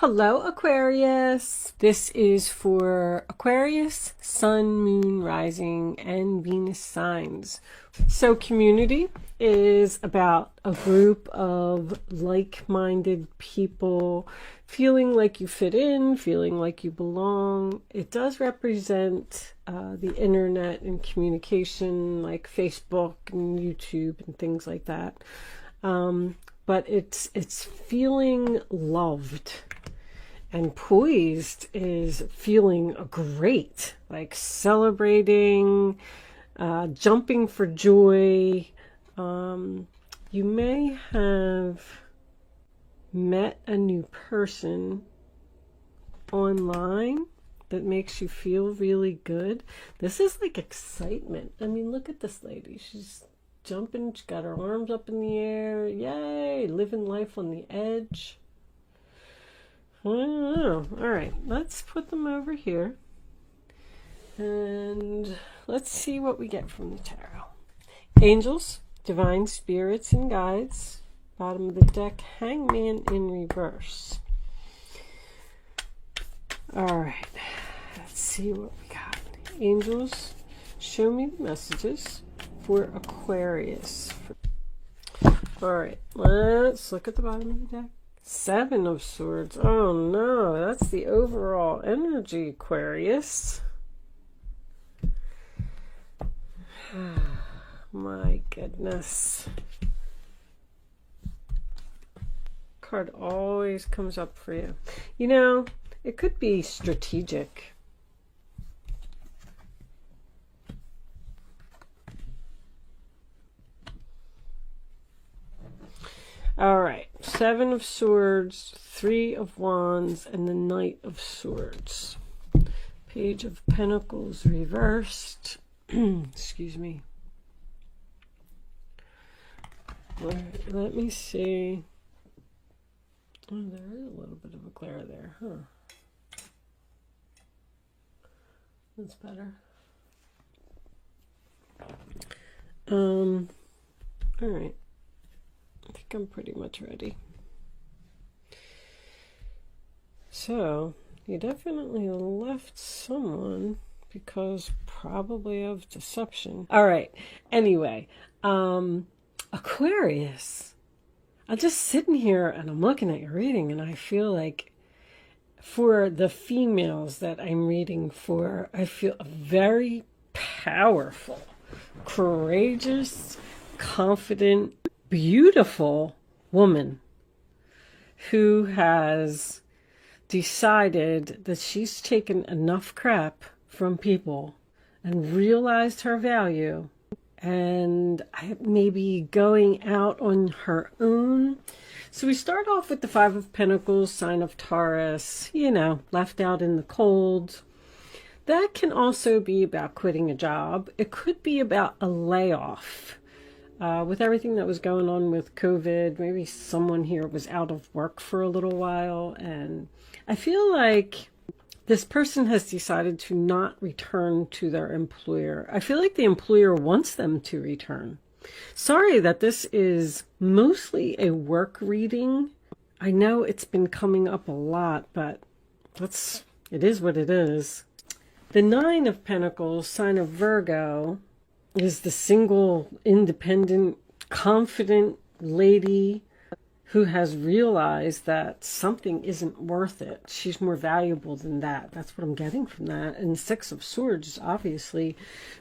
Hello, Aquarius. This is for Aquarius, Sun, Moon, Rising, and Venus signs. So community is about a group of like-minded people feeling like you fit in, feeling like you belong. It does represent the internet and communication like Facebook and YouTube and things like that. But it's feeling loved. And poised is feeling great, like celebrating, jumping for joy. You may have met a new person online that makes you feel really good. This is like excitement. I mean, look at this lady. She's jumping, she's got her arms up in the air. Yay, living life on the edge. I don't know. All right, let's put them over here and let's see what we get from the tarot. Angels, divine spirits and guides. Bottom of the deck, Hangman in reverse. All right, let's see what we got. Angels, show me the messages for Aquarius. All right, let's look at the bottom of the deck. Seven of Swords. Oh no, that's the overall energy, Aquarius. My goodness. Card always comes up for you. You know, it could be strategic. All right, Seven of Swords, Three of Wands, and the Knight of Swords. Page of Pentacles reversed. Excuse me. Let me see. Oh, there is a little bit of a glare there, huh? That's better. All right. I think I'm pretty much ready. So, you definitely left someone because probably of deception. All right. Anyway, Aquarius. I'm just sitting here and I'm looking at your reading and I feel like for the females that I'm reading for, I feel very powerful, courageous, confident, beautiful woman who has decided that she's taken enough crap from people and realized her value and maybe going out on her own. So we start off with the Five of Pentacles, sign of Taurus, you know, left out in the cold. That can also be about quitting a job. It could be about a layoff. With everything that was going on with COVID, maybe someone here was out of work for a little while. And I feel like this person has decided to not return to their employer. I feel like the employer wants them to return. Sorry that this is mostly a work reading. I know it's been coming up a lot, but it is what it is. The Nine of Pentacles, sign of Virgo, is the single, independent, confident lady who has realized that something isn't worth it. She's more valuable than that. That's what I'm getting from that. And Six of Swords is obviously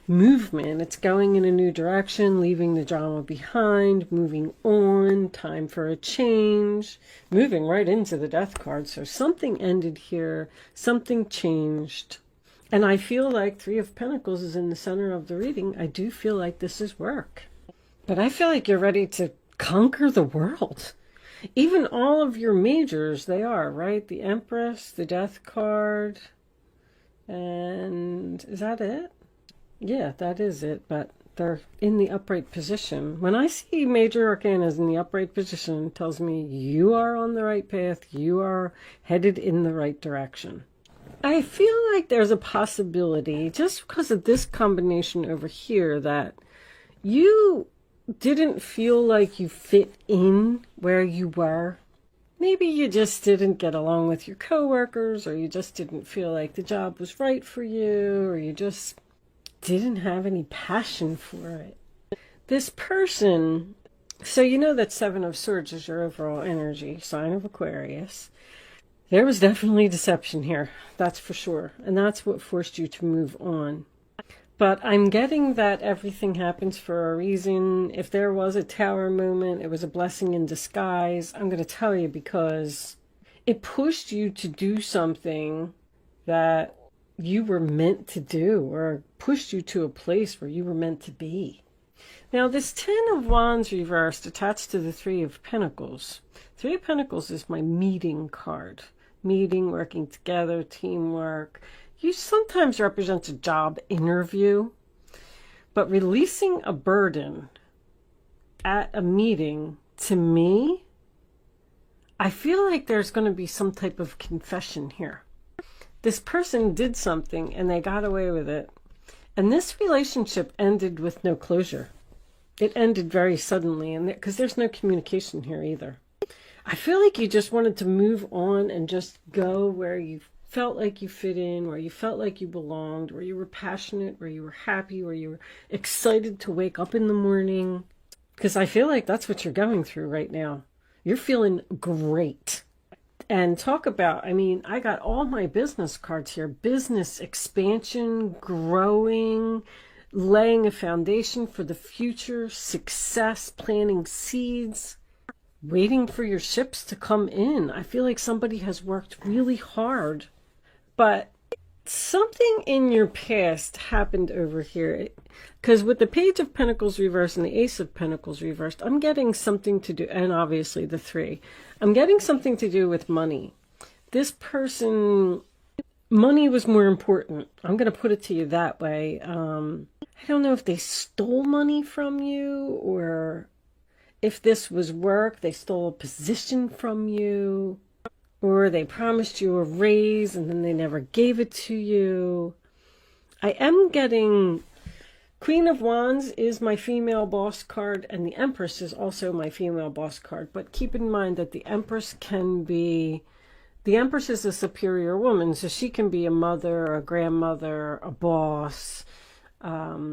movement. It's going in a new direction, leaving the drama behind, moving on, time for a change, moving right into the Death card. So something ended here, something changed. And I feel like Three of Pentacles is in the center of the reading. I do feel like this is work. But I feel like you're ready to conquer the world. Even all of your majors, they are, right? The Empress, the Death card. And is that it? Yeah, that is it. But they're in the upright position. When I see major arcanas in the upright position, it tells me you are on the right path. You are headed in the right direction. I feel like there's a possibility, just because of this combination over here, that you didn't feel like you fit in where you were. Maybe you just didn't get along with your coworkers, or you just didn't feel like the job was right for you, or you just didn't have any passion for it. This person, so you know that Seven of Swords is your overall energy, sign of Aquarius. There was definitely deception here, that's for sure. And that's what forced you to move on. But I'm getting that everything happens for a reason. If there was a tower moment, it was a blessing in disguise. I'm going to tell you, because it pushed you to do something that you were meant to do, or pushed you to a place where you were meant to be. Now, this Ten of Wands reversed attached to the Three of Pentacles. Three of Pentacles is my meeting card. Meeting, working together, teamwork. You sometimes represent a job interview, but releasing a burden at a meeting, to me, I feel like there's going to be some type of confession here. This person did something and they got away with it. And this relationship ended with no closure. It ended very suddenly, and because there's no communication here either. I feel like you just wanted to move on and just go where you felt like you fit in, where you felt like you belonged, where you were passionate, where you were happy, where you were excited to wake up in the morning. Because I feel like that's what you're going through right now. You're feeling great. And talk about, I mean, I got all my business cards here. Business expansion, growing, laying a foundation for the future, success, planting seeds, waiting for your ships to come in. I feel like somebody has worked really hard, but something in your past happened over here. Because with the Page of Pentacles reversed and the Ace of Pentacles reversed, I'm getting something to do, and obviously the Three, I'm getting something to do with money. This person, money was more important. I'm going to put it to you that way. I don't know if they stole money from you, or if this was work, they stole a position from you, or they promised you a raise and then they never gave it to you. I am getting Queen of Wands is my female boss card, and the Empress is also my female boss card. But keep in mind that the Empress can be, the Empress is a superior woman, so she can be a mother, a grandmother, a boss, a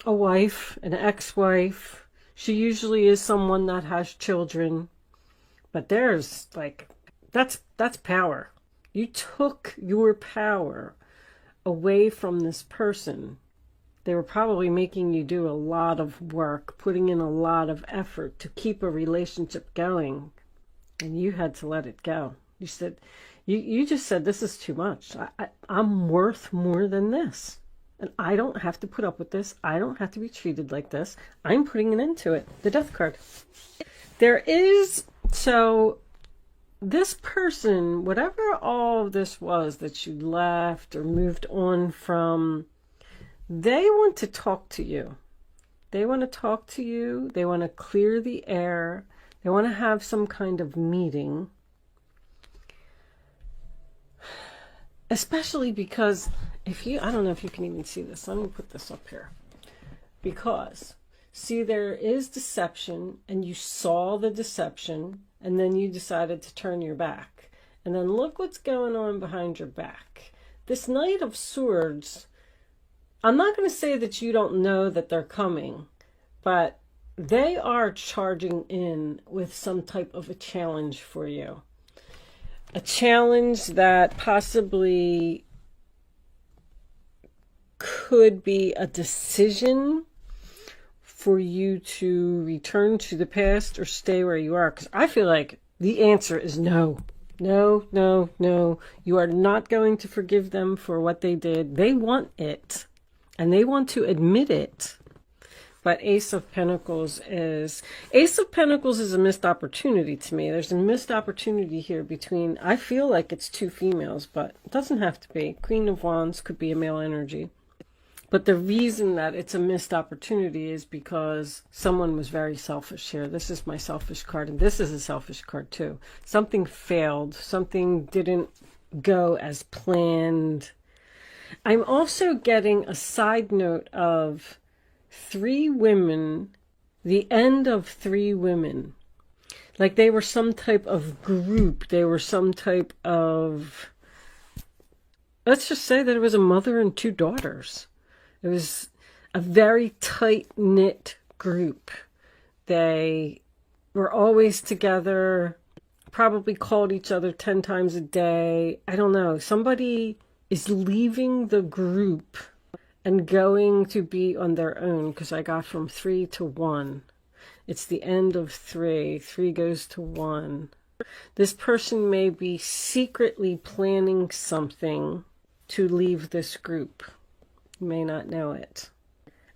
wife, an ex-wife. She usually is someone that has children. But there's like, that's power. You took your power away from this person. They were probably making you do a lot of work, putting in a lot of effort to keep a relationship going. And you had to let it go. You said, you just said, this is too much. I'm worth more than this. And I don't have to put up with this. I don't have to be treated like this. I'm putting an end to it. The Death card. There is, so this person, whatever all of this was that you left or moved on from, they want to talk to you. They want to talk to you. They want to clear the air. They want to have some kind of meeting. Especially because if you, I don't know if you can even see this. Let me put this up here. Because, see, there is deception, and you saw the deception, and then you decided to turn your back. And then look what's going on behind your back. This Knight of Swords, I'm not going to say that you don't know that they're coming, but they are charging in with some type of a challenge for you. A challenge that possibly could be a decision for you to return to the past or stay where you are. Because I feel like the answer is no. No, no, no. You are not going to forgive them for what they did. They want it. And they want to admit it. But Ace of Pentacles is a missed opportunity to me. There's a missed opportunity here between, I feel like it's two females, but it doesn't have to be. Queen of Wands could be a male energy. But the reason that it's a missed opportunity is because someone was very selfish here. This is my selfish card, and this is a selfish card too. Something failed. Something didn't go as planned. I'm also getting a side note of 3 women, the end of 3 women. Like they were some type of group. They were some type of, let's just say that it was a mother and two daughters. It was a very tight-knit group. They were always together, probably called each other 10 times a day. I don't know. Somebody is leaving the group and going to be on their own, because I got from 3 to 1. It's the end of 3. 3 goes to 1. This person may be secretly planning something to leave this group. You may not know it.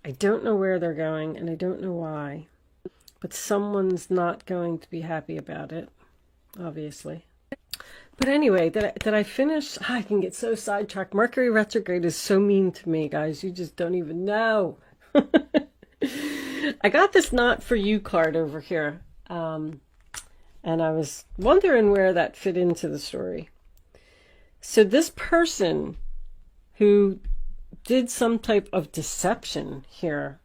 I don't know where they're going, and I don't know why. But someone's not going to be happy about it, obviously. But anyway, did I finish? I can get so sidetracked. Mercury retrograde is so mean to me, guys. You just don't even know. I got this Not For You card over here. And I was wondering where that fit into the story. So this person who did some type of deception here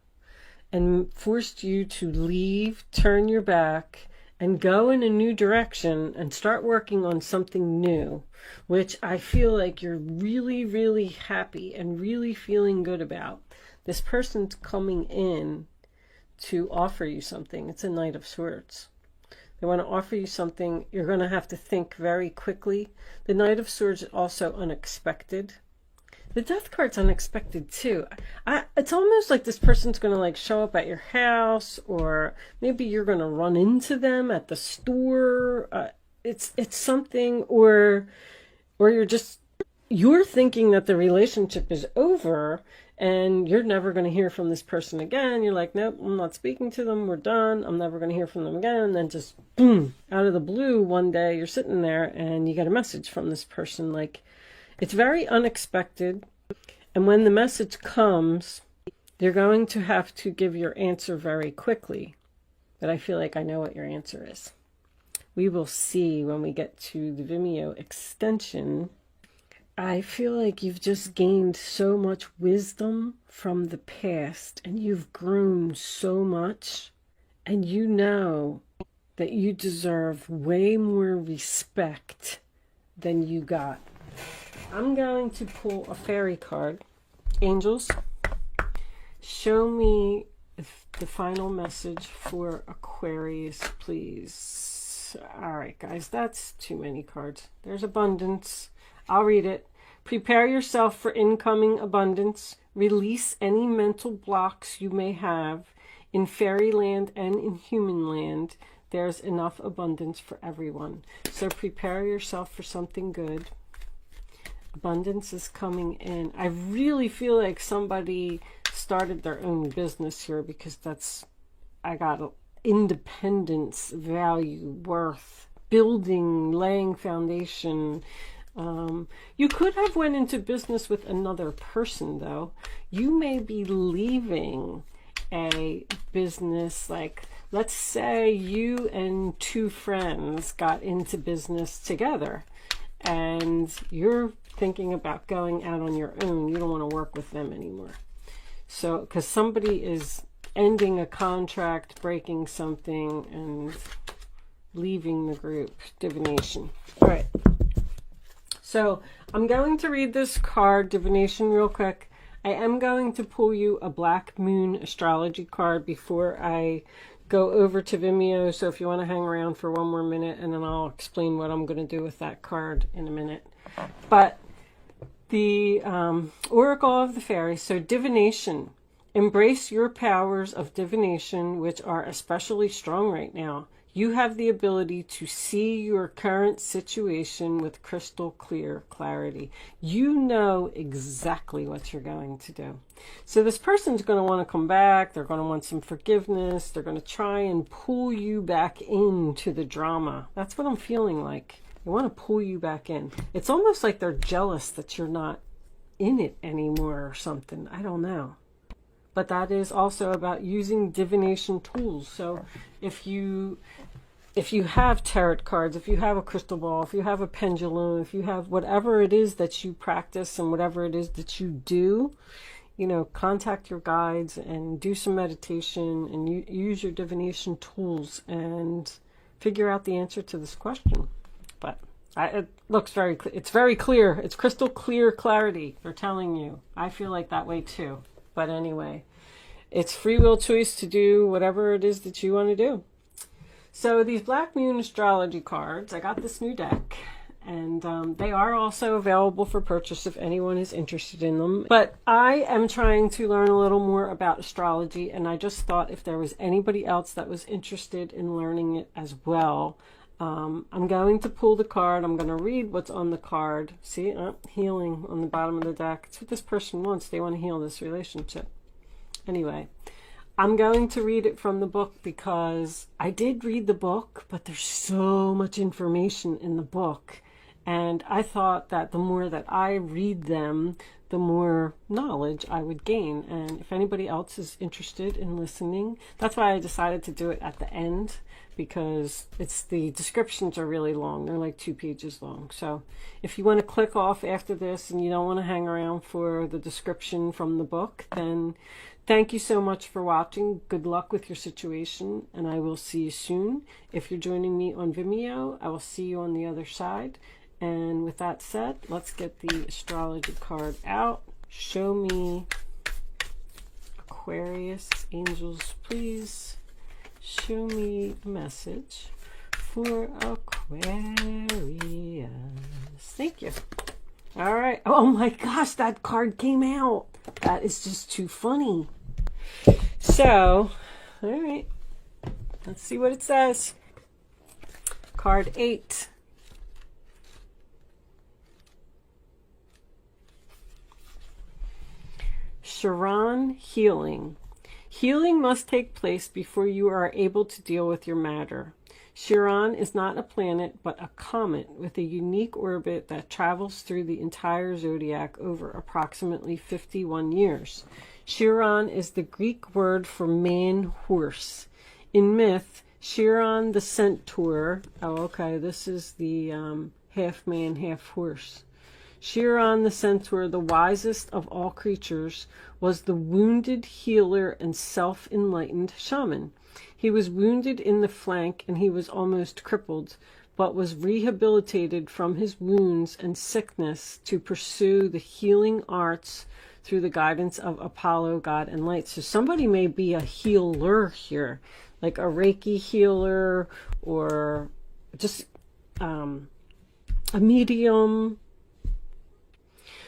and forced you to leave, turn your back, and go in a new direction and start working on something new, which I feel like you're really, really happy and really feeling good about. This person's coming in to offer you something. It's a Knight of Swords. They want to offer you something. You're going to have to think very quickly. The Knight of Swords is also unexpected. The Death card's unexpected too. It's almost like this person's going to like show up at your house, or maybe you're going to run into them at the store. It's something, or you're thinking that the relationship is over and you're never going to hear from this person again. You're like, nope, I'm not speaking to them. We're done. I'm never going to hear from them again. And then just boom, out of the blue, one day you're sitting there and you get a message from this person. Like, it's very unexpected. And when the message comes, you're going to have to give your answer very quickly. But I feel like I know what your answer is. We will see when we get to the Vimeo extension. I feel like you've just gained so much wisdom from the past, and you've grown so much, and you know that you deserve way more respect than you got. I'm going to pull a fairy card. Angels, show me the final message for Aquarius, please. All right, guys, that's too many cards. There's abundance. I'll read it. Prepare yourself for incoming abundance. Release any mental blocks you may have. In fairyland and in human land, there's enough abundance for everyone. So prepare yourself for something good. Abundance is coming in. I really feel like somebody started their own business here, because I got independence, value, worth, building, laying foundation. You could have went into business with another person, though. You may be leaving a business, like, let's say you and two friends got into business together, and you're thinking about going out on your own. You don't want to work with them anymore. So, because somebody is ending a contract, breaking something, and leaving the group. Divination. All right. So, I'm going to read this card, Divination, real quick. I am going to pull you a Black Moon astrology card before I go over to Vimeo. So, if you want to hang around for one more minute, and then I'll explain what I'm going to do with that card in a minute. But the Oracle of the Fairies. So divination. Embrace your powers of divination, which are especially strong right now. You have the ability to see your current situation with crystal clear clarity. You know exactly what you're going to do. So this person's going to want to come back. They're going to want some forgiveness. They're going to try and pull you back into the drama. That's what I'm feeling like. They want to pull you back in. It's almost like they're jealous that you're not in it anymore or something. I don't know. But that is also about using divination tools. So if you have tarot cards, if you have a crystal ball, if you have a pendulum, if you have whatever it is that you practice and whatever it is that you do, you know, contact your guides and do some meditation and use your divination tools and figure out the answer to this question. But it looks very clear. It's very clear. It's crystal clear clarity. They're telling you. I feel like that way too. But anyway, it's free will choice to do whatever it is that you want to do. So these Black Moon astrology cards, I got this new deck. And they are also available for purchase if anyone is interested in them. But I am trying to learn a little more about astrology, and I just thought if there was anybody else that was interested in learning it as well, I'm going to pull the card. I'm going to read what's on the card. See, healing on the bottom of the deck. It's what this person wants. They want to heal this relationship. Anyway, I'm going to read it from the book because I did read the book, but there's so much information in the book. And I thought that the more that I read them, the more knowledge I would gain. And if anybody else is interested in listening, that's why I decided to do it at the end, because the descriptions are really long. They're like 2 pages long. So if you want to click off after this and you don't want to hang around for the description from the book, then thank you so much for watching. Good luck with your situation, and I will see you soon. If you're joining me on Vimeo, I will see you on the other side. And with that said, let's get the astrology card out. Show me, Aquarius, angels, please. Show me a message for Aquarius. Thank you. All right. Oh my gosh, that card came out. That is just too funny. So, all right. Let's see what it says. Card 8. Chiron, healing. Healing must take place before you are able to deal with your matter. Chiron is not a planet, but a comet with a unique orbit that travels through the entire zodiac over approximately 51 years. Chiron is the Greek word for man-horse. In myth, Chiron the centaur, this is the half man, half horse. Chiron the centaur, the wisest of all creatures, was the wounded healer and self-enlightened shaman. He was wounded in the flank and he was almost crippled, but was rehabilitated from his wounds and sickness to pursue the healing arts through the guidance of Apollo, God, and light. So somebody may be a healer here, like a Reiki healer or just a medium.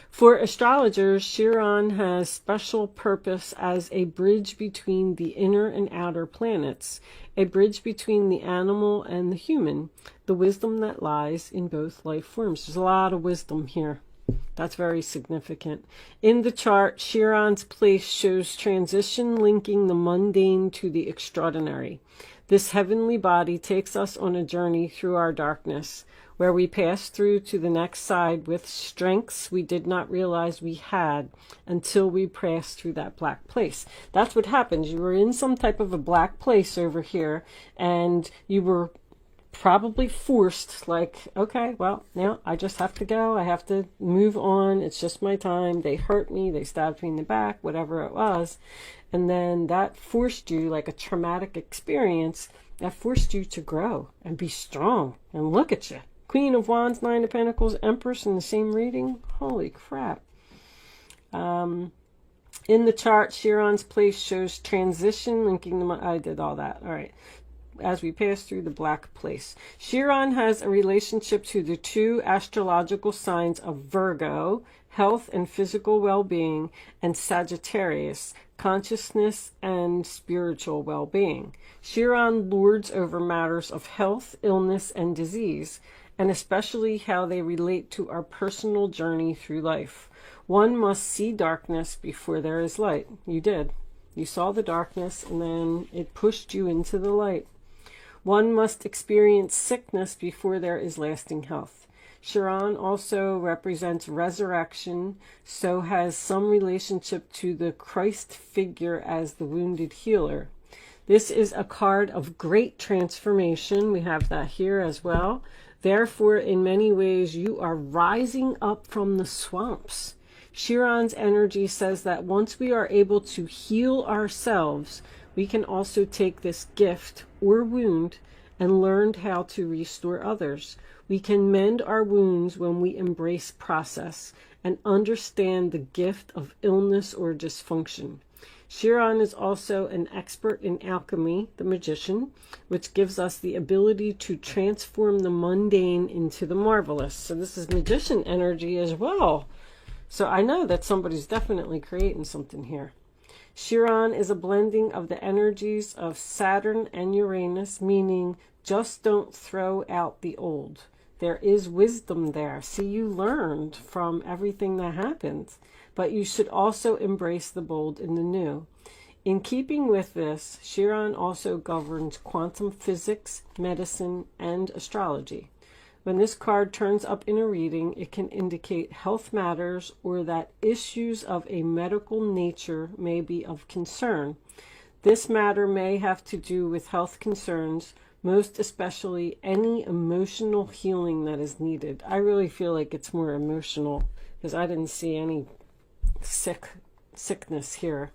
For astrologers, Chiron has special purpose as a bridge between the inner and outer planets, a bridge between the animal and the human, the wisdom that lies in both life forms. There's a lot of wisdom here. That's very significant. In the chart, Chiron's place shows transition linking the mundane to the extraordinary. This heavenly body takes us on a journey through our darkness, where we pass through to the next side with strengths we did not realize we had until we passed through that black place. That's what happens. You were in some type of a black place over here, and you were probably forced, like, okay, well, now I just have to go. I have to move on. It's just my time. They hurt me. They stabbed me in the back, whatever it was. And then that forced you, like a traumatic experience, that forced you to grow and be strong. And look at you. Queen of Wands, Nine of Pentacles, Empress in the same reading. Holy crap. In the chart, Chiron's place shows transition, linking the... I did all that. All right. As we pass through the black place. Chiron has a relationship to the 2 astrological signs of Virgo, health and physical well-being, and Sagittarius, consciousness and spiritual well-being. Chiron lords over matters of health, illness, and disease, and especially how they relate to our personal journey through life. One must see darkness before there is light. You did. You saw the darkness, and then it pushed you into the light. One must experience sickness before there is lasting health. Chiron also represents resurrection, so has some relationship to the Christ figure as the wounded healer. This is a card of great transformation. We have that here as well. Therefore, in many ways, you are rising up from the swamps. Chiron's energy says that once we are able to heal ourselves, we can also take this gift or wound and learned how to restore others. We can mend our wounds when we embrace process and understand the gift of illness or dysfunction. Chiron is also an expert in alchemy, the magician, which gives us the ability to transform the mundane into the marvelous. So this is magician energy as well. So I know that somebody's definitely creating something here. Chiron is a blending of the energies of Saturn and Uranus, meaning just don't throw out the old. There is wisdom there. See, you learned from everything that happened, but you should also embrace the bold in the new. In keeping with this, Chiron also governs quantum physics, medicine, and astrology. When this card turns up in a reading, it can indicate health matters or that issues of a medical nature may be of concern. This matter may have to do with health concerns, most especially any emotional healing that is needed. I really feel like it's more emotional because I didn't see any sickness here.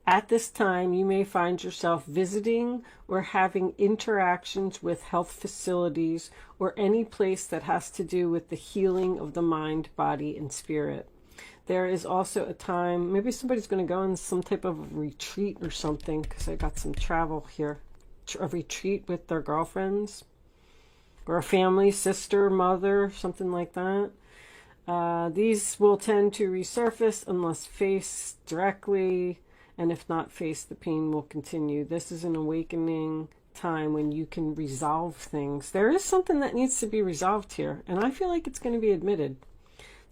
At this time, you may find yourself visiting or having interactions with health facilities or any place that has to do with the healing of the mind, body, and spirit. There is also a time, maybe somebody's going to go on some type of retreat or something, because I got some travel here. A retreat with their girlfriends or a family, sister, mother, something like that. These will tend to resurface unless faced directly, and if not faced, the pain will continue. This is an awakening time when you can resolve things. There is something that needs to be resolved here, and I feel like it's going to be admitted.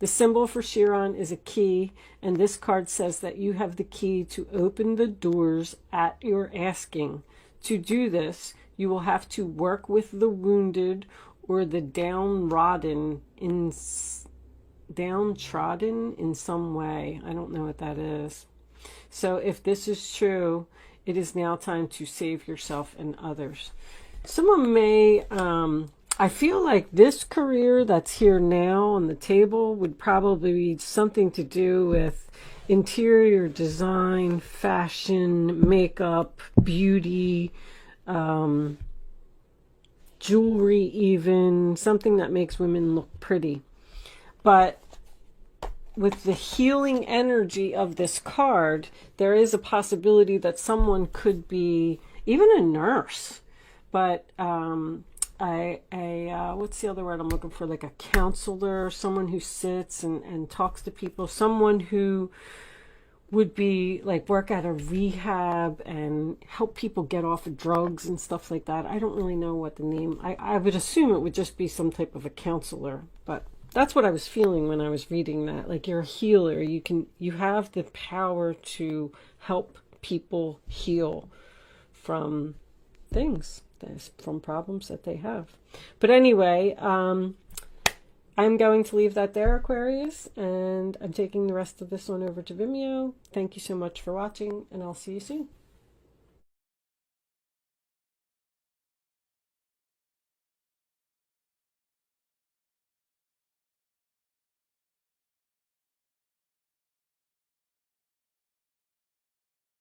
The symbol for Chiron is a key, and this card says that you have the key to open the doors at your asking. To do this, you will have to work with the wounded or the downtrodden in some way. I don't know what that is. So if this is true, it is now time to save yourself and others. Someone may, I feel like this career that's here now on the table would probably be something to do with interior design, fashion, makeup, beauty, jewelry even, something that makes women look pretty. But with the healing energy of this card, there is a possibility that someone could be even a nurse, but what's the other word I'm looking for? Like a counselor, someone who sits and talks to people, someone who would be like work at a rehab and help people get off of drugs and stuff like that. I don't really know what the name, I would assume it would just be some type of a counselor, but that's what I was feeling when I was reading that. Like, you're a healer. You have the power to help people heal from things, from problems that they have. But anyway, I'm going to leave that there, Aquarius, and I'm taking the rest of this one over to Vimeo. Thank you so much for watching, and I'll see you soon.